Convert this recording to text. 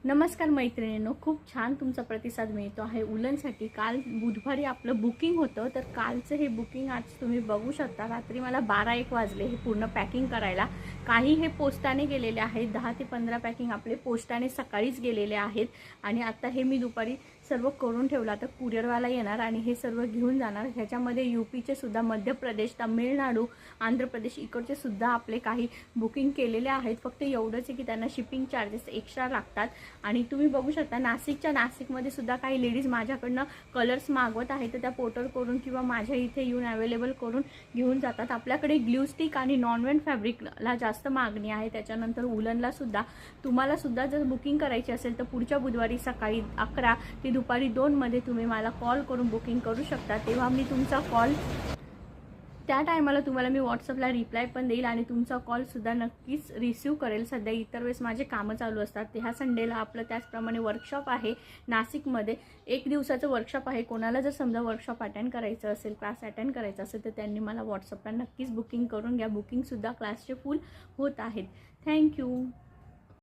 नमस्कार मैत्रिणींनो, खूप छान तुमचा प्रतिसाद मिळतो आहे उलनसाठी। काल बुधवारी आपलं बुकिंग होतं, तर कालचं हे बुकिंग आज तुम्ही बघू शकता। रात्री मला 12-1 वाजले हे पूर्ण पॅकिंग करायला। काही हे पोस्टाने गेलेले आहेत, 10 ते 15 पॅकिंग आपले पोस्टाने सकाळीच गेलेले आहेत आणि आता हे मी दुपारी सर्व करून ठेवलं। आता कुरिअरवाला येणार आणि हे सर्व घेऊन जाणार। ह्याच्यामध्ये यूपीचे सुद्धा, मध्य प्रदेश, तामिळनाडू, आंध्र प्रदेश इकडचे सुद्धा आपले काही बुकिंग केलेले आहेत। फक्त एवढंच आहे की त्यांना शिपिंग चार्जेस एक्स्ट्रा लागतात। आणि तुम्ही बघू शकता नाशिकमध्ये सुद्धा काही लेडीज माझ्याकडनं कलर्स मागवत आहेत, तर त्या पोर्टर करून किंवा माझ्या इथे येऊन अवेलेबल करून घेऊन जातात। आपल्याकडे ग्लू स्टिक आणि नॉनवेट फॅब्रिकला जास्त मागणी आहे। त्याच्यानंतर उलनला सुद्धा तुम्हाला सुद्धा जर बुकिंग करायची असेल तर पुढच्या बुधवारी सकाळी 11 ते दुपारी 2 मध्ये तुम्ही मला कॉल करून बुकिंग करू शकता। तेव्हा मी तुमचा कॉल त्या टायमाला तुम्हाला मी व्हॉट्सअपला रिप्लाय पण देईल आणि तुमचा कॉलसुद्धा नक्कीच रिसीव करेल। सध्या इतर वेळेस माझे कामं चालू असतात। ह्या संडेला आपलं त्याचप्रमाणे वर्कशॉप आहे नाशिकमध्ये, 1 दिवसाचं वर्कशॉप आहे। कोणाला जर समजा वर्कशॉप अटेंड करायचं असेल, क्लास अटेंड करायचा असेल, तर त्यांनी मला व्हॉट्सअपला नक्कीच बुकिंग करून घ्या। बुकिंगसुद्धा क्लासचे फुल होत आहेत। थँक्यू।